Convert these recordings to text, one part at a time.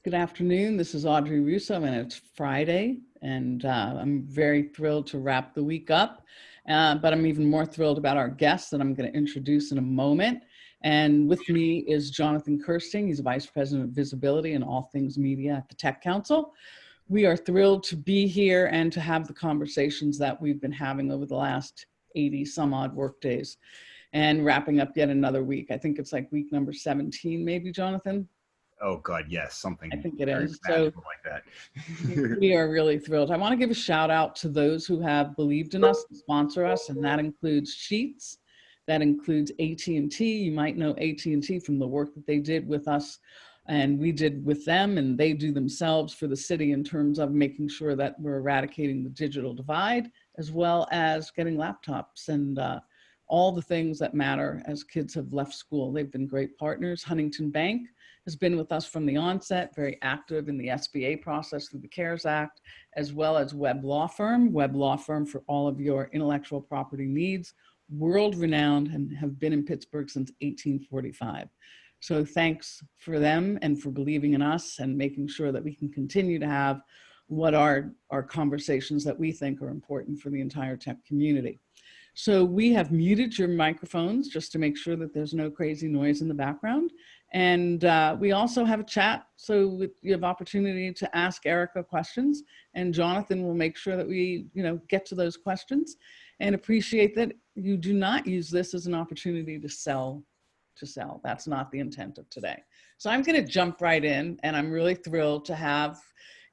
Good afternoon. This is Audrey Russo, and it's Friday, and I'm very thrilled to wrap the week up. But I'm even more thrilled about our guest that I'm going to introduce in a moment. And with me is Jonathan Kirsting. He's Vice President of Visibility and All Things Media at the Tech Council. We are thrilled to be here and to have the conversations that we've been having over the last 80 some odd work days and wrapping up yet another week. I think it's like week number 17, maybe, Jonathan? Oh God, yes, something I think it is. So like that. We are really thrilled. I want to give a shout out to those who have believed in us and sponsor us, and that includes Sheets, that includes AT&T. You might know AT&T from the work that they did with us and we did with them, and they do themselves for the city in terms of making sure that we're eradicating the digital divide, as well as getting laptops and all the things that matter as kids have left school. They've been great partners. Huntington Bank has been with us from the onset, very active in the SBA process through the CARES Act, as well as Webb Law Firm for all of your intellectual property needs, world-renowned, and have been in Pittsburgh since 1845. So thanks for them and for believing in us and making sure that we can continue to have what are our conversations that we think are important for the entire tech community. So we have muted your microphones just to make sure that there's no crazy noise in the background. And we also have a chat, so you have opportunity to ask Erika questions, and Jonathan will make sure that we get to those questions, and appreciate that you do not use this as an opportunity to sell. That's not the intent of today. So I'm going to jump right in, and I'm really thrilled to have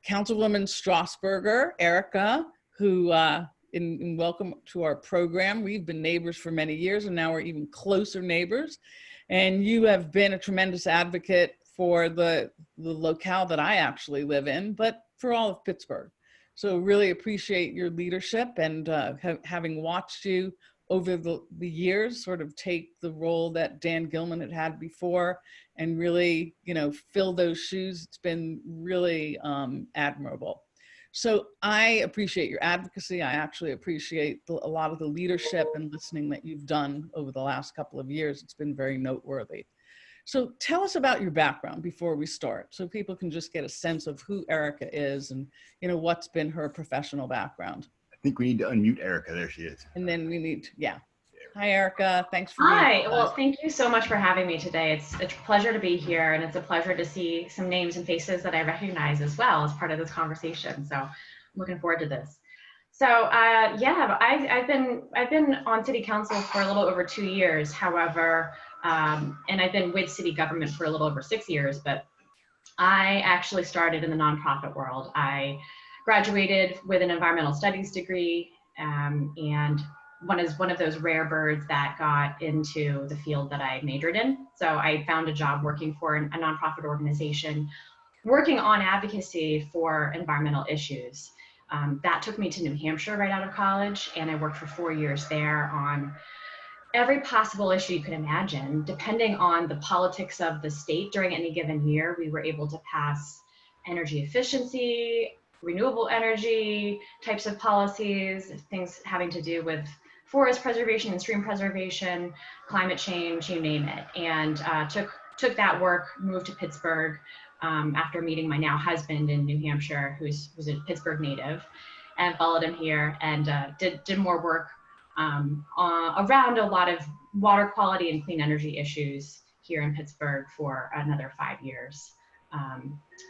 Councilwoman Strassburger, Erika, who in welcome to our program. We've been neighbors for many years, and now we're even closer neighbors. And you have been a tremendous advocate for the locale that I actually live in, but for all of Pittsburgh. So really appreciate your leadership, and having watched you over the years sort of take the role that Dan Gilman had before and really, fill those shoes. It's been really admirable. So I appreciate your advocacy. I actually appreciate a lot of the leadership and listening that you've done over the last couple of years. It's been very noteworthy. So tell us about your background before we start, so people can just get a sense of who Erika is and what's been her professional background. I think we need to unmute Erika. There she is. And then we need to, yeah. Hi, Erika. Thanks for being here. Hi. Well, thank you so much for having me today. It's a pleasure to be here, and it's a pleasure to see some names and faces that I recognize as well as part of this conversation. So I'm looking forward to this. So yeah, I've been on city council for a little over 2 years. However, and I've been with city government for a little over 6 years, but I actually started in the nonprofit world. I graduated with an environmental studies degree, and one of those rare birds that got into the field that I majored in. So I found a job working for a nonprofit organization, working on advocacy for environmental issues. That took me to New Hampshire right out of college, and I worked for 4 years there on every possible issue you could imagine. Depending on the politics of the state during any given year, we were able to pass energy efficiency, renewable energy types of policies, things having to do with forest preservation and stream preservation, climate change, you name it. And took that work, moved to Pittsburgh after meeting my now husband in New Hampshire, who's a Pittsburgh native, and followed him here and did more work around a lot of water quality and clean energy issues here in Pittsburgh for another 5 years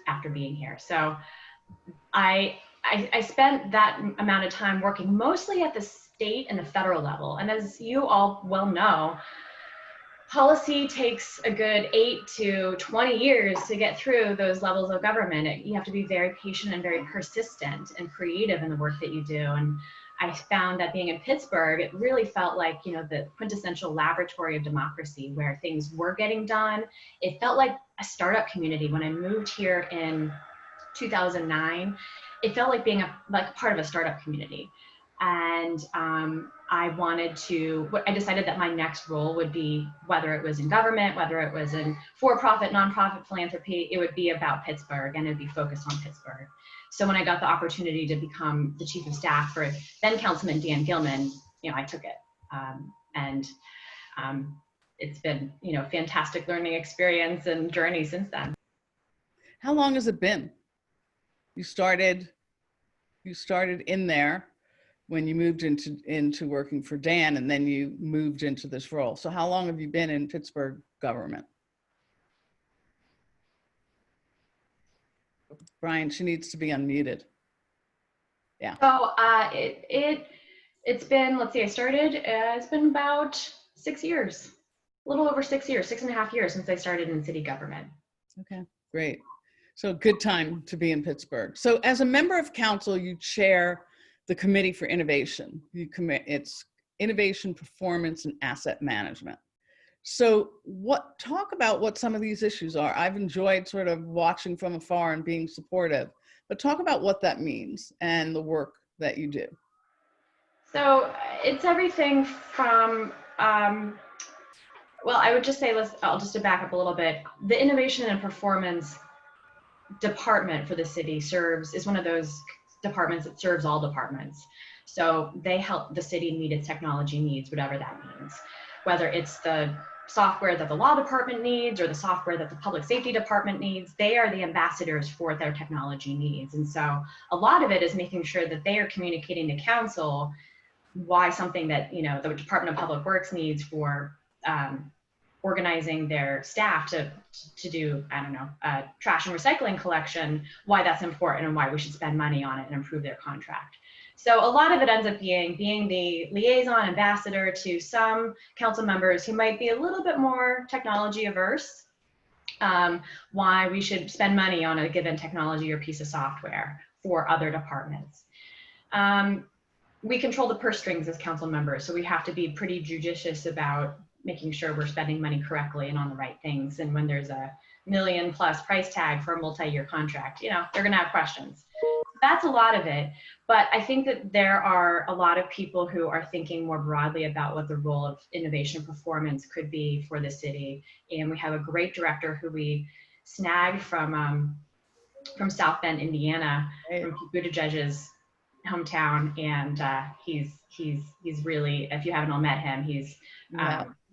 after being here. So I spent that amount of time working mostly at the state and the federal level. And as you all well know, policy takes a good 8 to 20 years to get through those levels of government. You have to be very patient and very persistent and creative in the work that you do. And I found that being in Pittsburgh, it really felt like, the quintessential laboratory of democracy where things were getting done. It felt like a startup community. When I moved here in 2009, it felt like being part of a startup community. And I decided that my next role would be, whether it was in government, whether it was in for-profit, nonprofit philanthropy, it would be about Pittsburgh, and it'd be focused on Pittsburgh. So when I got the opportunity to become the chief of staff for then Councilman Dan Gilman, I took it. And it's been, fantastic learning experience and journey since then. How long has it been? You started in there when you moved into working for Dan, and then you moved into this role. So how long have you been in Pittsburgh government? Brian, she needs to be unmuted. Yeah. So it's been, let's see, I started, it's been about 6 years, a little over 6 years, 6.5 years since I started in city government. Okay, great. So good time to be in Pittsburgh. So as a member of council, you chair the Committee for Innovation. It's Innovation, Performance, and Asset Management. So talk about what some of these issues are. I've enjoyed sort of watching from afar and being supportive, but talk about what that means and the work that you do. So it's everything from, well, I would just say, I'll just to back up a little bit. The Innovation and Performance department for the city is one of those departments that serves all departments. So they help the city meet its technology needs, whatever that means, whether it's the software that the law department needs or the software that the public safety department needs. They are the ambassadors for their technology needs. And so a lot of it is making sure that they are communicating to council why something that, you know, the Department of Public Works needs for organizing their staff to do, I don't know, trash and recycling collection, why that's important and why we should spend money on it and improve their contract. So a lot of it ends up being the liaison ambassador to some council members who might be a little bit more technology averse, why we should spend money on a given technology or piece of software for other departments. We control the purse strings as council members, so we have to be pretty judicious about making sure we're spending money correctly and on the right things. And when there's a $1 million+ price tag for a multi-year contract, you know, they're gonna have questions. That's a lot of it. But I think that there are a lot of people who are thinking more broadly about what the role of innovation performance could be for the city. And we have a great director who we snagged from South Bend, Indiana, from Pete Buttigieg's hometown. And he's really, if you haven't all met him, he's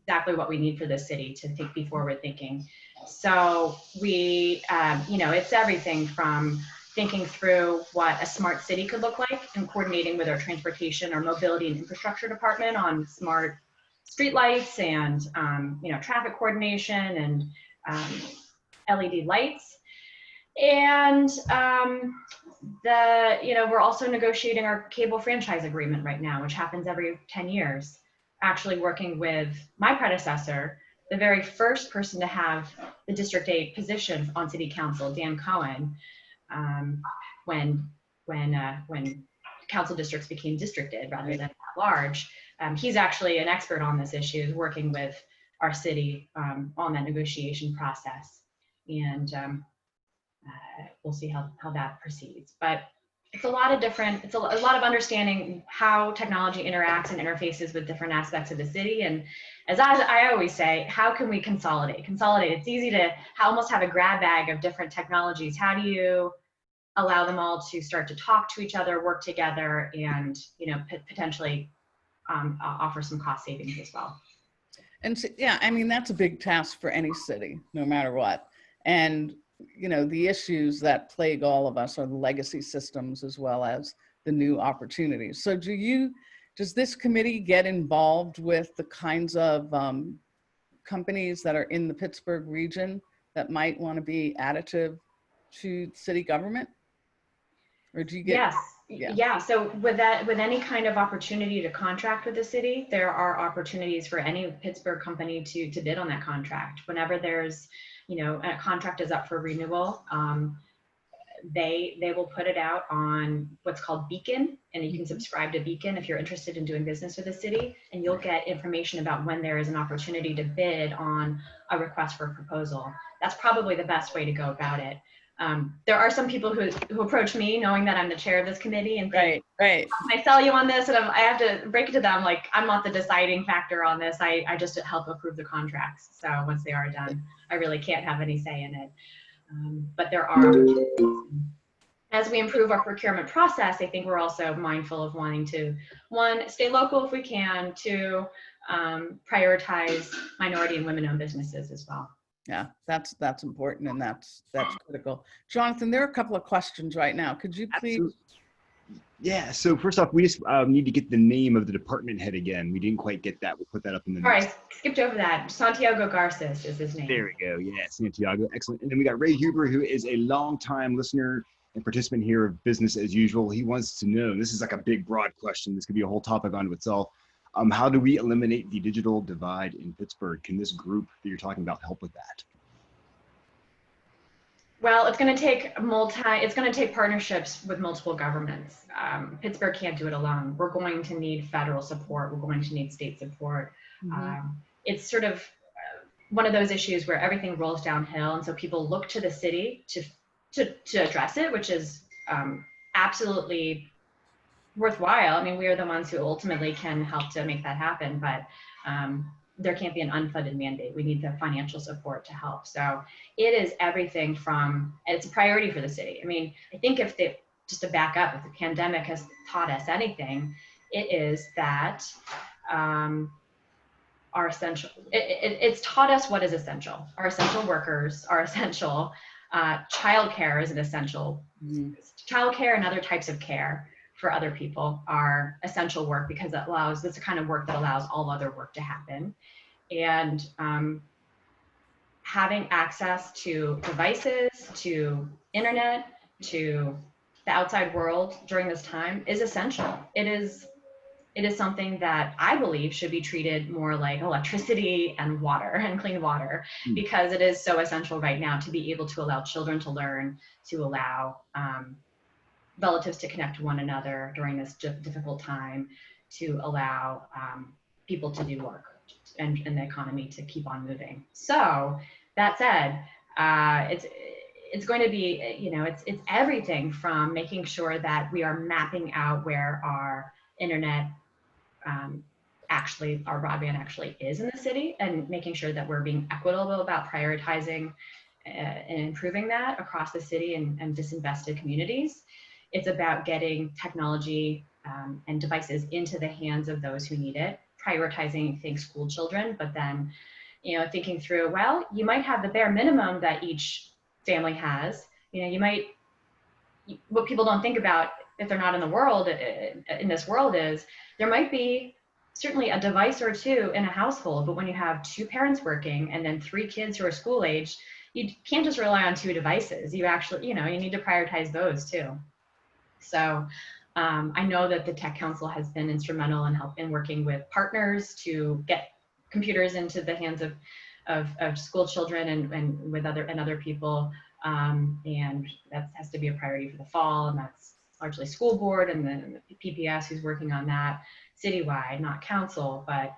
exactly what we need for this city to be forward thinking. So we, you know, it's everything from thinking through what a smart city could look like and coordinating with our transportation or mobility and infrastructure department on smart streetlights and, you know, traffic coordination and LED lights. And you know, we're also negotiating our cable franchise agreement right now, which happens every 10 years. Actually working with my predecessor, the very first person to have the District 8 position on City Council, Dan Cohen, when council districts became districted rather than at large. He's actually an expert on this issue, working with our city on that negotiation process. And we'll see how that proceeds. But it's a lot of different, it's a lot of understanding how technology interacts and interfaces with different aspects of the city. And as I always say, how can we consolidate? It's easy to almost have a grab bag of different technologies. How do you allow them all to start to talk to each other, work together, and, you know, potentially offer some cost savings as well? And so, yeah, I mean, that's a big task for any city, no matter what. And you know, the issues that plague all of us are the legacy systems as well as the new opportunities. So does this committee get involved with the kinds of companies that are in the Pittsburgh region that might want to be additive to city government? Or do you get? Yes. Yeah. So with any kind of opportunity to contract with the city, there are opportunities for any Pittsburgh company to bid on that contract. Whenever there's, you know, a contract is up for renewal, they will put it out on what's called Beacon, and you can subscribe to Beacon if you're interested in doing business with the city, and you'll get information about when there is an opportunity to bid on a request for a proposal. That's probably the best way to go about it. There are some people who approach me knowing that I'm the chair of this committee and think, right. How can I sell you on this? And I have to break it to them, like, I'm not the deciding factor on this. I just help approve the contracts. So once they are done, I really can't have any say in it. But there are opportunities. As we improve our procurement process, I think we're also mindful of wanting to, one, stay local if we can, two, prioritize minority and women-owned businesses as well. Yeah, that's important, and that's critical. Jonathan, there are a couple of questions right now. Could you please? Absolutely. Yeah, so first off, we just need to get the name of the department head again. We didn't quite get that. We'll put that up in the All notes. right, skipped over that. Santiago Garces is his name. There we go. Yeah, Santiago. Excellent. And then we got Ray Huber, who is a longtime listener and participant here of Business as Usual. He wants to know, and this is like a big, broad question. This could be a whole topic unto itself. How do we eliminate the digital divide in Pittsburgh? Can this group that you're talking about help with that? Well, it's going to take partnerships with multiple governments. Pittsburgh can't do it alone. We're going to need federal support. We're going to need state support. Mhm. It's sort of one of those issues where everything rolls downhill, and so people look to the city to address it, which is absolutely worthwhile. I mean, we are the ones who ultimately can help to make that happen, but there can't be an unfunded mandate. We need the financial support to help. So it is everything from, and it's a priority for the city. I mean, I think just to back up, if the pandemic has taught us anything, it is that our essential, it's taught us what is essential. Our essential workers are essential. Childcare is an essential. Mhm. Childcare and other types of care for other people are essential work because it's the kind of work that allows all other work to happen. And having access to devices, to internet, to the outside world during this time is essential. It is something that I believe should be treated more like electricity and water and clean water, because it is so essential right now to be able to allow children to learn, to allow relatives to connect to one another during this difficult time, to allow people to do work and the economy to keep on moving. So that said, it's going to be, it's everything from making sure that we are mapping out where our internet our broadband actually is in the city, and making sure that we're being equitable about prioritizing and improving that across the city and disinvested communities. It's about getting technology and devices into the hands of those who need it, prioritizing, school children, but then, thinking through, well, you might have the bare minimum that each family has. What people don't think about if they're not in this world is there might be certainly a device or two in a household, but when you have two parents working and then 3 kids who are school age, you can't just rely on 2 devices. You actually, you need to prioritize those too. So I know that the Tech Council has been instrumental in working with partners to get computers into the hands of school children and with other people. And that has to be a priority for the fall, and that's largely school board and then the PPS who's working on that citywide, not council, but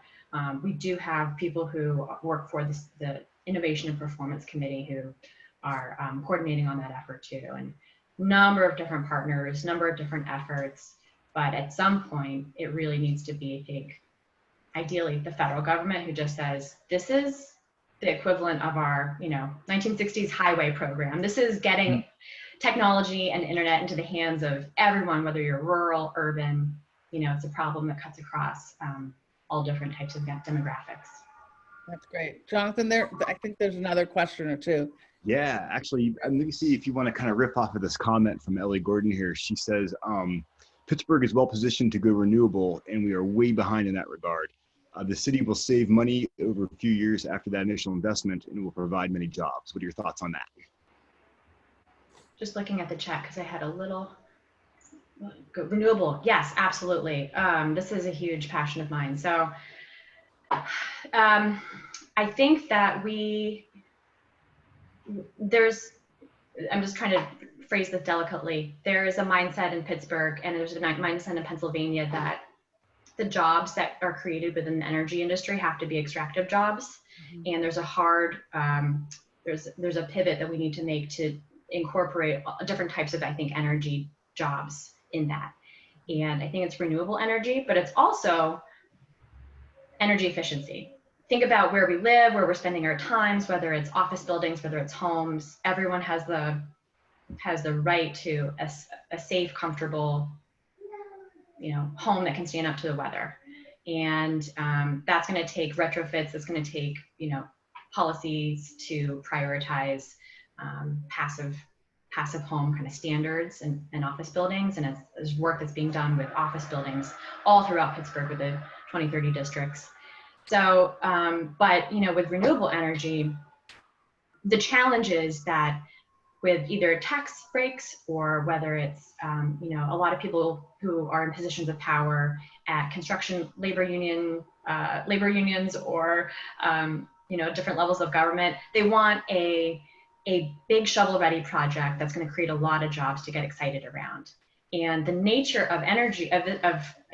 we do have people who work for the Innovation and Performance Committee who are coordinating on that effort too. And number of different partners, number of different efforts, but at some point it really needs to be, I think, ideally the federal government who just says, this is the equivalent of our 1960s highway program. This is getting technology and internet into the hands of everyone, whether you're rural, urban. It's a problem that cuts across all different types of demographics. That's great. Jonathan, I think there's another question or two. Yeah, actually, let me see if you want to kind of riff off of this comment from Ellie Gordon here. She says, Pittsburgh is well positioned to go renewable, and we are way behind in that regard. The city will save money over a few years after that initial investment, and it will provide many jobs. What are your thoughts on that? Just looking at the chat, because I had a little renewable. Yes, absolutely. This is a huge passion of mine. So I think that I'm just trying to phrase this delicately. There is a mindset in Pittsburgh, and there's a mindset in Pennsylvania that the jobs that are created within the energy industry have to be extractive jobs. Mm-hmm. And there's a hard, there's a pivot that we need to make to incorporate different types of, I think, energy jobs in that. And I think it's renewable energy, but it's also energy efficiency. Think about where we live, where we're spending our times, whether it's office buildings, whether it's homes. Everyone has the right to a safe, comfortable, home that can stand up to the weather. And that's going to take retrofits. It's going to take, policies to prioritize passive home kind of standards and office buildings. And there's work that's being done with office buildings all throughout Pittsburgh with the 2030 districts. So, but with renewable energy, the challenge is that with either tax breaks or whether it's, a lot of people who are in positions of power at construction labor unions or, different levels of government, they want a big shovel-ready project that's going to create a lot of jobs to get excited around. And the nature of energy, of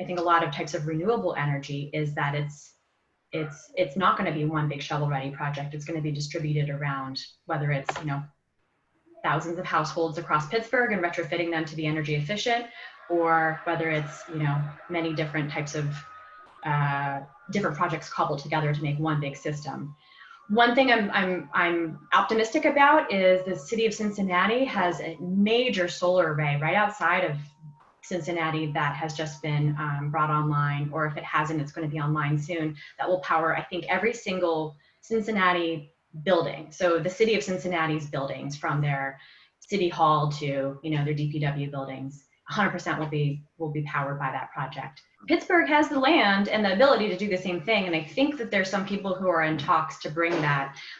I think a lot of types of renewable energy is that it's not going to be one big shovel-ready project. It's going to be distributed around, whether it's, thousands of households across Pittsburgh and retrofitting them to be energy efficient, or whether it's, many different types of different projects cobbled together to make one big system. One thing I'm optimistic about is the city of Cincinnati has a major solar array right outside of Cincinnati that has just been brought online, or if it hasn't, it's going to be online soon, that will power, I think, every single Cincinnati building. So the city of Cincinnati's buildings, from their city hall to their DPW buildings, 100% will be powered by that project. Pittsburgh has the land and the ability to do the same thing, and I think that there's some people who are in talks to bring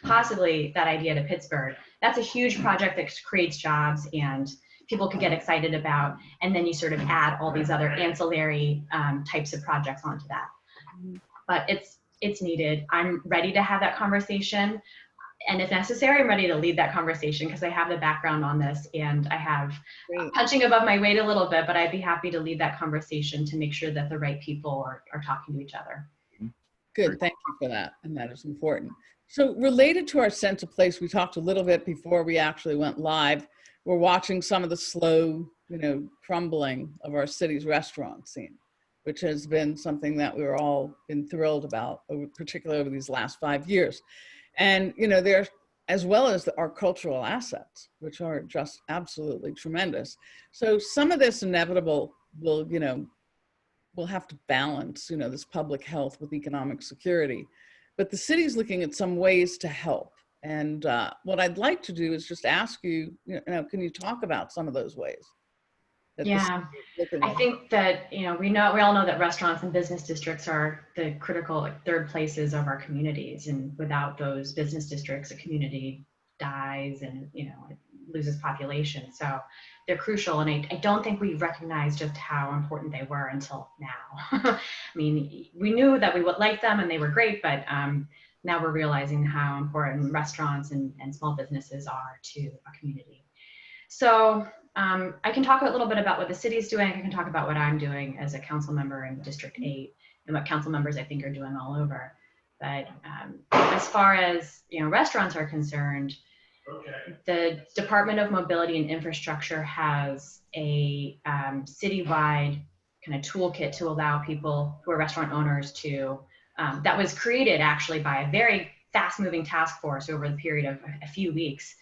possibly that idea to Pittsburgh. That's a huge project that creates jobs and people could get excited about, and then you sort of add all these other ancillary types of projects onto that. But it's needed. I'm ready to have that conversation. And if necessary, I'm ready to lead that conversation because I have the background on this and I have punching above my weight a little bit, but I'd be happy to lead that conversation to make sure that the right people are talking to each other. Good, thank you for that. And that is important. So related to our sense of place, we talked a little bit before we actually went live. We're watching some of the slow, crumbling of our city's restaurant scene, which has been something that we're all been thrilled about, particularly over these last 5 years. And, there, as well as our cultural assets, which are just absolutely tremendous. So some of this inevitable will, we'll have to balance, this public health with economic security. But the city's looking at some ways to help. And what I'd like to do is just ask you, can you talk about some of those ways? Yeah, I think that, we all know that restaurants and business districts are the critical third places of our communities. And without those business districts, a community dies and, it loses population. So they're crucial. And I don't think we recognized just how important they were until now. I mean, we knew that we would like them and they were great, but now we're realizing how important restaurants and small businesses are to a community. So I can talk a little bit about what the city's doing. I can talk about what I'm doing as a council member in District 8 and what council members I think are doing all over. But as far as restaurants are concerned, the Department of Mobility and Infrastructure has a citywide kind of toolkit to allow people who are restaurant owners to, that was created actually by a very fast-moving task force over the period of a few weeks.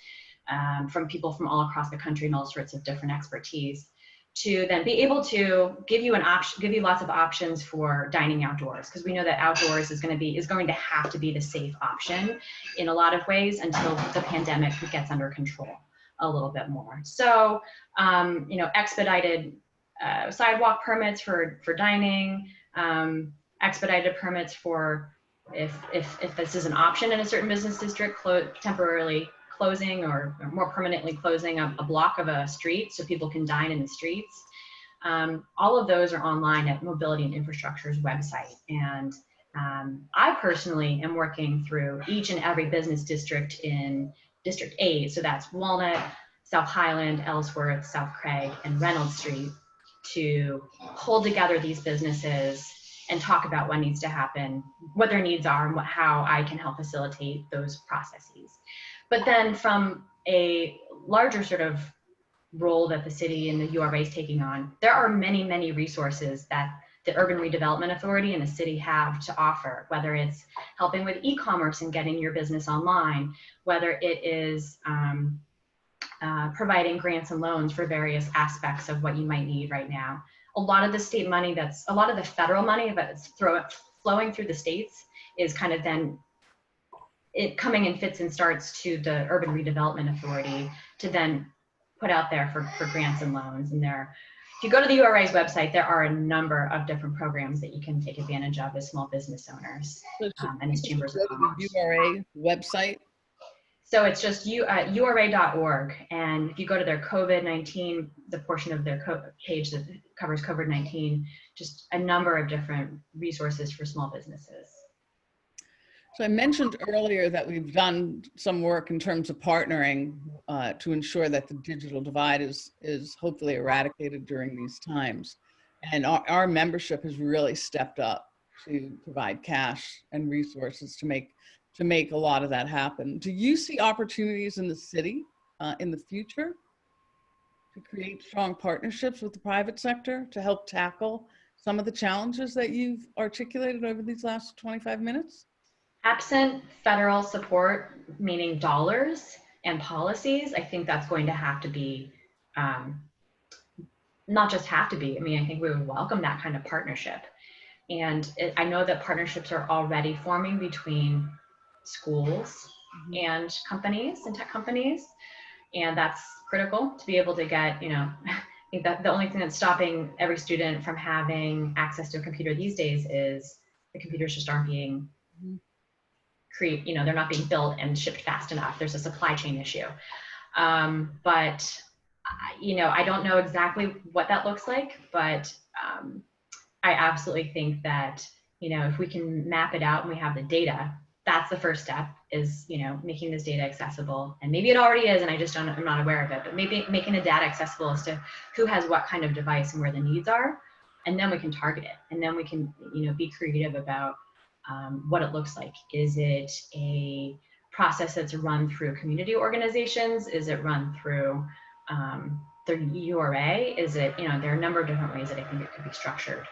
From people from all across the country and all sorts of different expertise, to then be able to give you lots of options for dining outdoors, because we know that outdoors is going to have to be the safe option in a lot of ways until the pandemic gets under control a little bit more. So, expedited sidewalk permits for dining, expedited permits for if this is an option in a certain business district, temporarily closing or more permanently closing a block of a street so people can dine in the streets. All of those are online at Mobility and Infrastructure's website. And I personally am working through each and every business district in District 8. So that's Walnut, South Highland, Ellsworth, South Craig, and Reynolds Street, to hold together these businesses and talk about what needs to happen, what their needs are, and how I can help facilitate those processes. But then from a larger sort of role that the city and the URA is taking on, there are many, many resources that the Urban Redevelopment Authority and the city have to offer, whether it's helping with e-commerce and getting your business online, whether it is providing grants and loans for various aspects of what you might need right now. A lot of the state money a lot of the federal money that's flowing through the states is kind of then it coming in fits and starts to the Urban Redevelopment Authority to then put out there for grants and loans. And if you go to the URA's website, there are a number of different programs that you can take advantage of as small business owners and as chambers of commerce. The URA website. So it's just ura.org. And if you go to their COVID-19, the portion of their page that covers COVID-19, just a number of different resources for small businesses. So I mentioned earlier that we've done some work in terms of partnering to ensure that the digital divide is hopefully eradicated during these times. And our membership has really stepped up to provide cash and resources to make a lot of that happen. Do you see opportunities in the city in the future to create strong partnerships with the private sector to help tackle some of the challenges that you've articulated over these last 25 minutes? Absent federal support, meaning dollars and policies, I think that's going to have to be, not just have to be, I mean, I think we would welcome that kind of partnership. And I know that partnerships are already forming between schools and companies and tech companies. And that's critical to be able to get, I think that the only thing that's stopping every student from having access to a computer these days is the computers just aren't being they're not being built and shipped fast enough. There's a supply chain issue. But I don't know exactly what that looks like, but I absolutely think that, if we can map it out and we have the data, that's the first step is, making this data accessible. And maybe it already is, and I'm not aware of it, but maybe making the data accessible as to who has what kind of device and where the needs are. And then we can target it. And then we can, be creative about what it looks like. Is it a process that's run through community organizations? Is it run through the URA? Is it, there are a number of different ways that I think it could be structured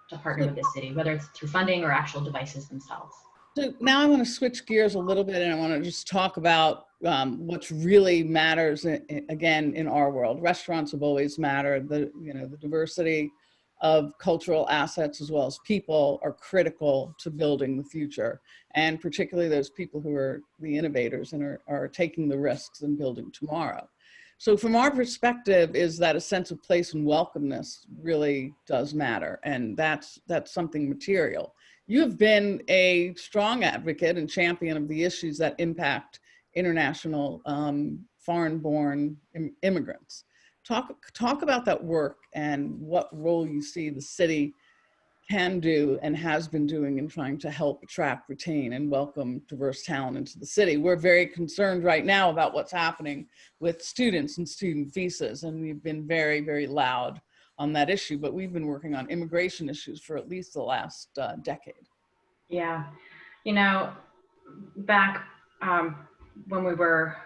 to partner with the city, whether it's through funding or actual devices themselves. So now I want to switch gears a little bit, and I want to just talk about what really matters again in our world. Restaurants have always mattered. The diversity of cultural assets as well as people are critical to building the future, and particularly those people who are the innovators and are taking the risks and building tomorrow. So from our perspective is that a sense of place and welcomeness really does matter, and that's something material. You have been a strong advocate and champion of the issues that impact international foreign-born immigrants. Talk about that work and what role you see the city can do and has been doing in trying to help attract, retain, and welcome diverse talent into the city. We're very concerned right now about what's happening with students and student visas, and we've been very, very loud on that issue, but we've been working on immigration issues for at least the last decade. Yeah, back when we were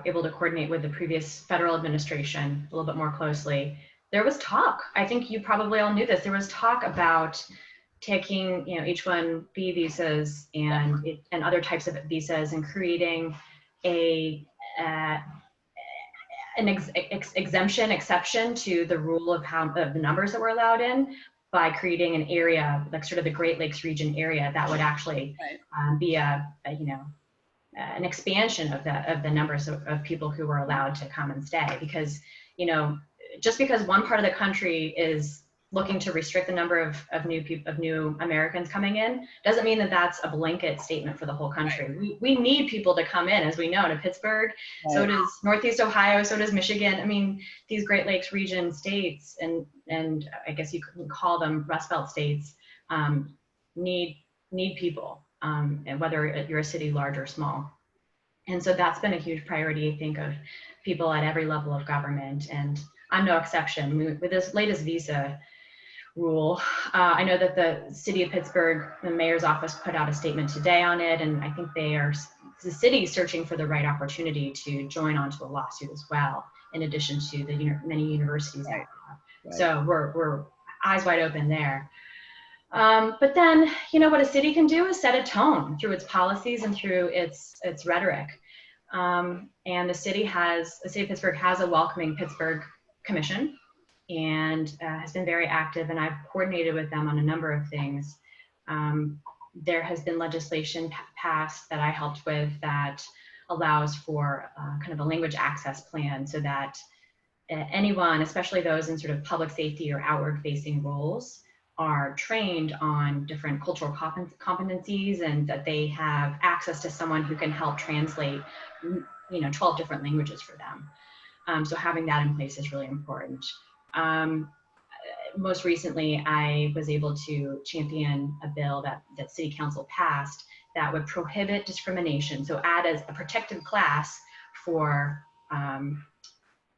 able to coordinate with the previous federal administration a little bit more closely, there was talk. I think you probably all knew this. There was talk about taking, H-1B visas and other types of visas and creating an exception to the rule of the numbers that were allowed in by creating an area, like sort of the Great Lakes region area, that would actually be an expansion of the numbers of people who were allowed to come and stay. Because, just because one part of the country is looking to restrict the number of new Americans coming in, doesn't mean that that's a blanket statement for the whole country. We need people to come in, as we know, to Pittsburgh. So does Northeast Ohio, so does Michigan. I mean, these Great Lakes region states, and I guess you could call them Rust Belt states, need people, and whether you're a city large or small. And so that's been a huge priority, I think, of people at every level of government, and I'm no exception. With this latest visa rule, I know that the city of Pittsburgh, the mayor's office, put out a statement today on it, and I think the city is searching for the right opportunity to join onto a lawsuit as well, in addition to the many universities that we have. Right. So we're eyes wide open there. But then, what a city can do is set a tone through its policies and through its rhetoric. And the city of Pittsburgh has a Welcoming Pittsburgh Commission, and has been very active, and I've coordinated with them on a number of things. There has been legislation passed that I helped with that allows for kind of a language access plan so that anyone, especially those in sort of public safety or outward facing roles, are trained on different cultural competencies and that they have access to someone who can help translate 12 different languages for them. So having that in place is really important. Most recently, I was able to champion a bill that City Council passed that would prohibit discrimination. So add as a protected class for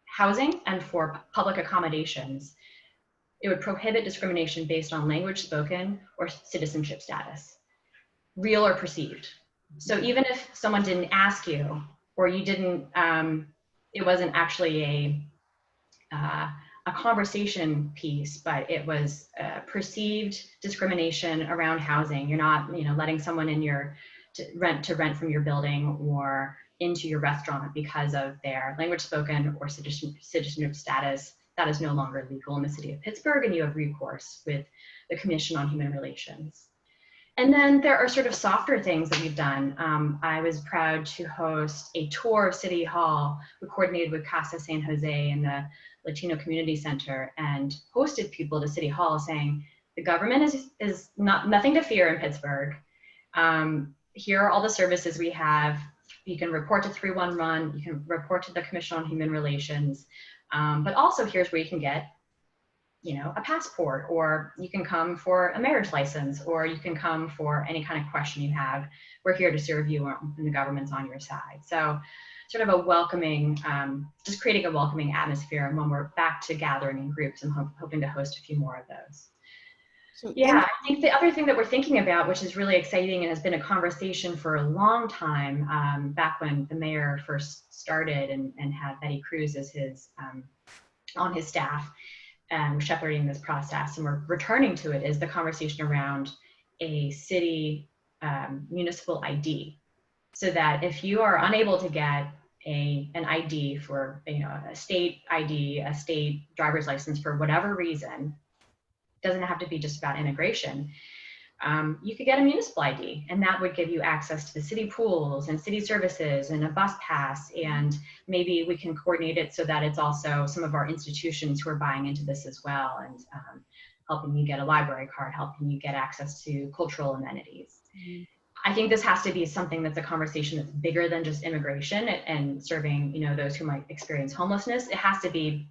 housing and for public accommodations. It would prohibit discrimination based on language spoken or citizenship status, real or perceived. So even if someone didn't ask you, or you didn't, it wasn't actually a conversation piece, but it was perceived discrimination around housing. You're not, letting someone in to rent from your building or into your restaurant because of their language spoken or citizenship status. That is no longer legal in the city of Pittsburgh, and you have recourse with the Commission on Human Relations. And then there are sort of softer things that we've done. I was proud to host a tour of City Hall. We coordinated with Casa San Jose and the Latino Community Center and hosted people to City Hall saying, the government is nothing to fear in Pittsburgh. Here are all the services we have. You can report to 311, you can report to the Commission on Human Relations, but also here's where you can get a passport, or you can come for a marriage license, or you can come for any kind of question you have. We're here to serve you, and the government's on your side. So sort of a welcoming, just creating a welcoming atmosphere. And when we're back to gathering in groups, I'm hoping to host a few more of those. So, yeah, I think the other thing that we're thinking about, which is really exciting and has been a conversation for a long time, back when the mayor first started and had Betty Cruz as his, on his staff, and shepherding this process, and we're returning to it, is the conversation around a city municipal ID. So that if you are unable to get an ID for a state ID, a state driver's license for whatever reason, doesn't have to be just about immigration, you could get a municipal ID, and that would give you access to the city pools and city services and a bus pass, and maybe we can coordinate it so that it's also some of our institutions who are buying into this as well, and helping you get a library card, helping you get access to cultural amenities. Mm-hmm. I think this has to be something that's a conversation that's bigger than just immigration and serving those who might experience homelessness. It has to be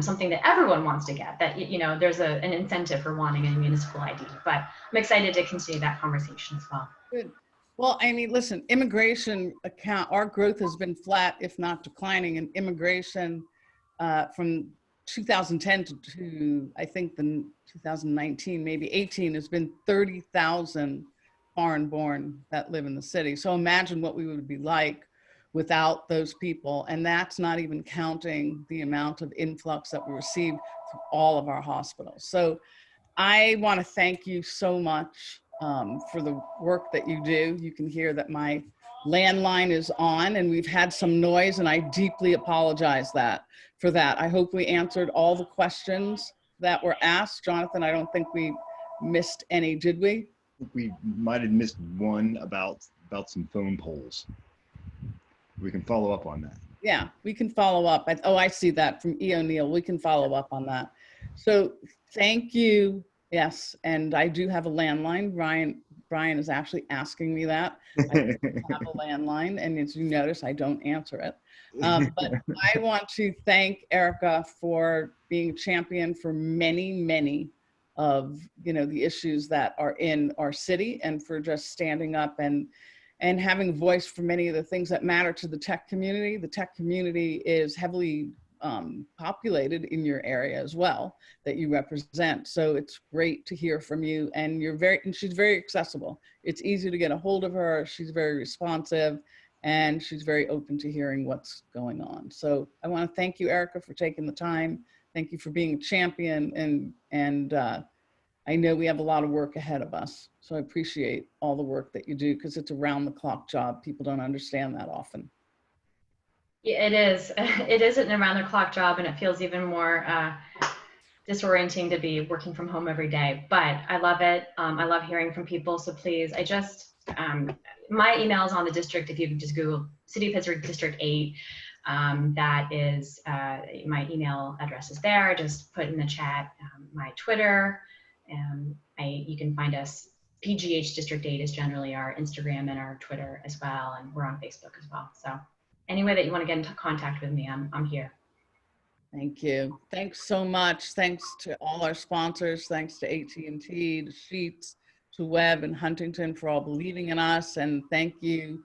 something that everyone wants to get, that there's an incentive for wanting a municipal ID, but I'm excited to continue that conversation as well. Good. Well, I mean, listen, immigration our growth has been flat, if not declining, in immigration from 2010 to I think the 2019, maybe 18, has been 30,000 foreign born that live in the city. So imagine what we would be like without those people. And that's not even counting the amount of influx that we receive from all of our hospitals. So I want to thank you so much for the work that you do. You can hear that my landline is on and we've had some noise, and I deeply apologize for that. I hope we answered all the questions that were asked. Jonathan, I don't think we missed any, did we? We might have missed one about some phone polls. We can follow up on that. Yeah, we can follow up. I see that from E. O'Neill. We can follow up on that. So thank you. Yes, and I do have a landline. Brian is actually asking me that. I have a landline, and as you notice, I don't answer it. But I want to thank Erika for being a champion for many, many of the issues that are in our city, and for just standing up and having a voice for many of the things that matter to the tech community. The tech community is heavily populated in your area as well, that you represent. So it's great to hear from you, and she's very accessible. It's easy to get a hold of her. She's very responsive, and she's very open to hearing what's going on. So I want to thank you, Erika, for taking the time. Thank you for being a champion, and I know we have a lot of work ahead of us. So I appreciate all the work that you do, because it's a round-the-clock job. People don't understand that often. Yeah, it is. It is an around-the-clock job, and it feels even more disorienting to be working from home every day, but I love it. I love hearing from people. So please, my email is on the district. If you can just Google City of Pittsburgh District 8, that is, my email address is there. Just put in the chat my Twitter. You can find us. PGH District 8 is generally our Instagram and our Twitter as well, and we're on Facebook as well. So any way that you want to get into contact with me, I'm here. Thank you. Thanks so much. Thanks to all our sponsors. Thanks to AT&T, to Sheets, to Webb and Huntington for all believing in us. And thank you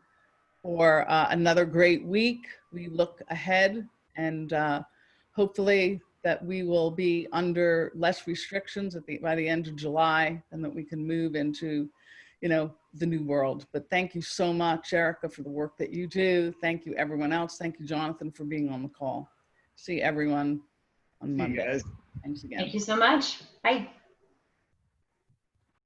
for another great week. We look ahead and hopefully that we will be under less restrictions by the end of July, and that we can move into, the new world. But thank you so much, Erika, for the work that you do. Thank you, everyone else. Thank you, Jonathan, for being on the call. See everyone on Monday. See you guys. Thanks again. Thank you so much. Bye.